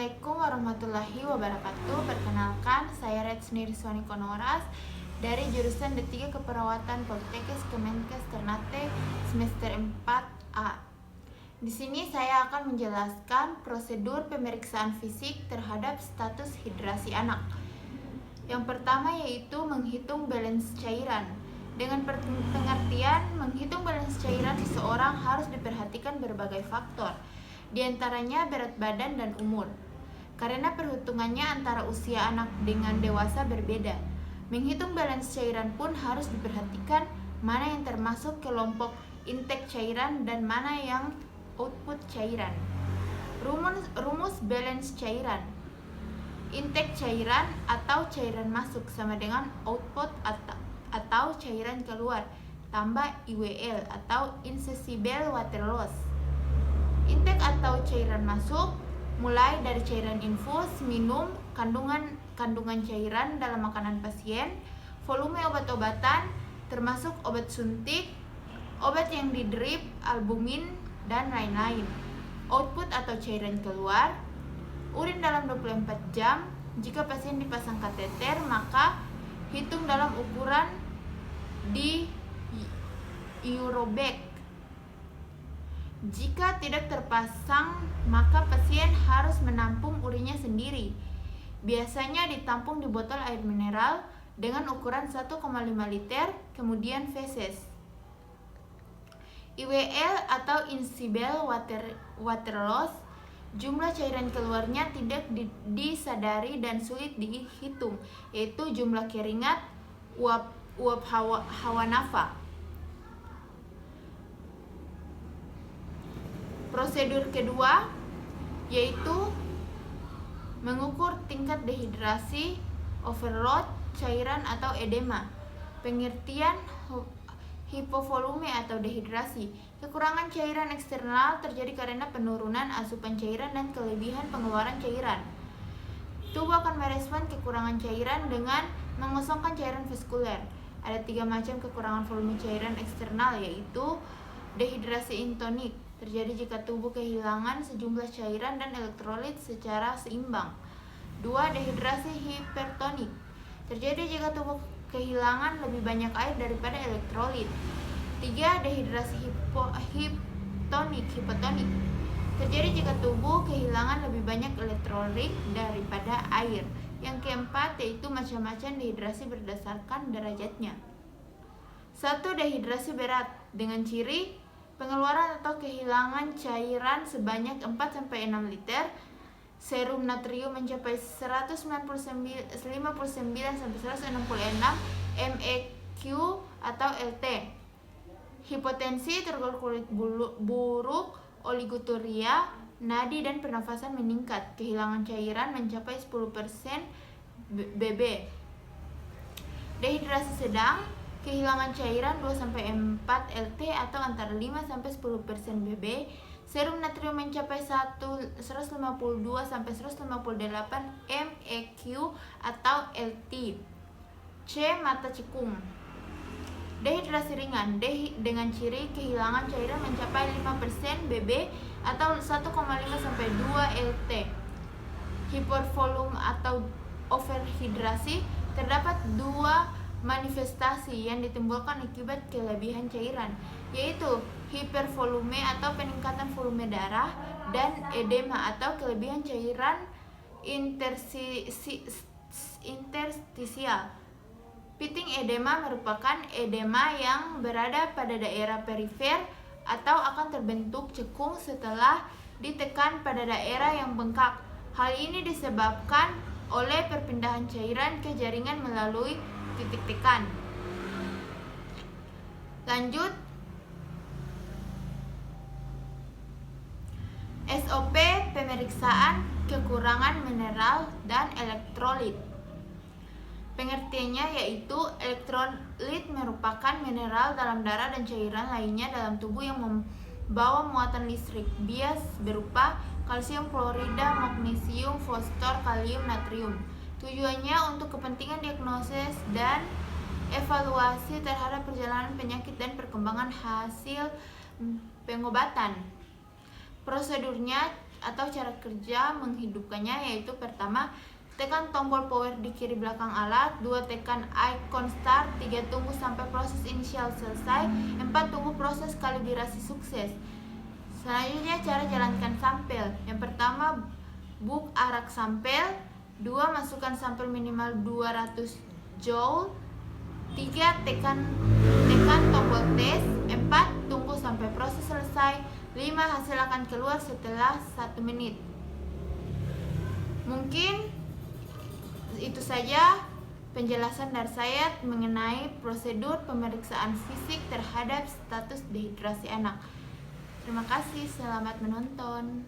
Assalamualaikum warahmatullahi wabarakatuh. Perkenalkan, saya Retsni Rizwani Konoras dari jurusan D3 Keperawatan Politekes Kemenkes Ternate semester 4A. Di sini saya akan menjelaskan prosedur pemeriksaan fisik terhadap status hidrasi anak. Yang pertama yaitu menghitung balance cairan. Dengan pengertian menghitung balance cairan seseorang harus diperhatikan berbagai faktor, di antaranya berat badan dan umur. Karena perhitungannya antara usia anak dengan dewasa berbeda, menghitung balance cairan pun harus diperhatikan mana yang termasuk kelompok intake cairan dan mana yang output cairan. Rumus balance cairan. Intake cairan atau cairan masuk sama dengan output atau cairan keluar tambah IWL atau insoluble water loss. Intake atau cairan masuk mulai dari cairan infus, minum, kandungan cairan dalam makanan pasien, volume obat-obatan termasuk obat suntik, obat yang di drip, albumin, dan lain-lain. Output atau cairan keluar, urin dalam 24 jam. Jika pasien dipasang kateter, maka hitung dalam ukuran di Eurobag. Jika tidak terpasang, maka pasien harus menampung urinnya sendiri. Biasanya ditampung di botol air mineral dengan ukuran 1,5 liter, kemudian feses. IWL atau insoluble water loss, jumlah cairan keluarnya tidak disadari dan sulit dihitung, yaitu jumlah keringat, uap hawa nafa. Prosedur kedua yaitu mengukur tingkat dehidrasi, overload, cairan atau edema. Pengertian hipovolume atau dehidrasi. Kekurangan cairan eksternal terjadi karena penurunan asupan cairan dan kelebihan pengeluaran cairan. Tubuh akan merespon kekurangan cairan dengan mengosongkan cairan vaskuler. Ada 3 macam kekurangan volume cairan eksternal, yaitu dehidrasi intonik, terjadi jika tubuh kehilangan sejumlah cairan dan elektrolit secara seimbang. 2. Dehidrasi hipertonik, terjadi jika tubuh kehilangan lebih banyak air daripada elektrolit. 3. Dehidrasi hipotonik, terjadi jika tubuh kehilangan lebih banyak elektrolit daripada air. Yang keempat yaitu macam-macam dehidrasi berdasarkan derajatnya. 1. Dehidrasi berat dengan ciri pengeluaran atau kehilangan cairan sebanyak 4-6 liter, serum natrium mencapai 159-166 MEq atau LT, hipotensi, tergolong kulit buruk, oliguturia, nadi dan pernafasan meningkat, kehilangan cairan mencapai 10% BB. Dehidrasi sedang, kehilangan cairan 2-4 LT atau antara 5-10% BB, serum natrium mencapai 152-158 MEq atau LT. C. Mata cekung. Dehidrasi ringan dengan ciri kehilangan cairan mencapai 5% BB atau 1,5-2 LT. Hipervolume atau overhidrasi, terdapat 2 manifestasi yang ditimbulkan akibat kelebihan cairan, yaitu hipervolume atau peningkatan volume darah dan edema atau kelebihan cairan interstisial. Pitting edema merupakan edema yang berada pada daerah perifer atau akan terbentuk cekung setelah ditekan pada daerah yang bengkak. Hal ini disebabkan oleh perpindahan cairan ke jaringan melalui titik tekan. Lanjut, SOP pemeriksaan kekurangan mineral dan elektrolit. Pengertiannya yaitu elektrolit merupakan mineral dalam darah dan cairan lainnya dalam tubuh yang membawa muatan listrik bias berupa kalsium klorida, magnesium, fosfor, kalium, natrium. Tujuannya untuk kepentingan diagnosis dan evaluasi terhadap perjalanan penyakit dan perkembangan hasil pengobatan. Prosedurnya atau cara kerja menghidupkannya, yaitu pertama, tekan tombol power di kiri belakang alat. 2. Tekan icon start. 3. Tunggu sampai proses inisial selesai. 4. Tunggu proses kalibrasi sukses. Selanjutnya cara jalankan sampel. Yang pertama, book arak sampel. 2. Masukkan sampel minimal 200 joule. 3. Tekan tombol tes. 4. Tunggu sampai proses selesai. 5. Hasil akan keluar setelah 1 menit. Mungkin itu saja penjelasan dari saya mengenai prosedur pemeriksaan fisik terhadap status dehidrasi anak. Terima kasih, selamat menonton.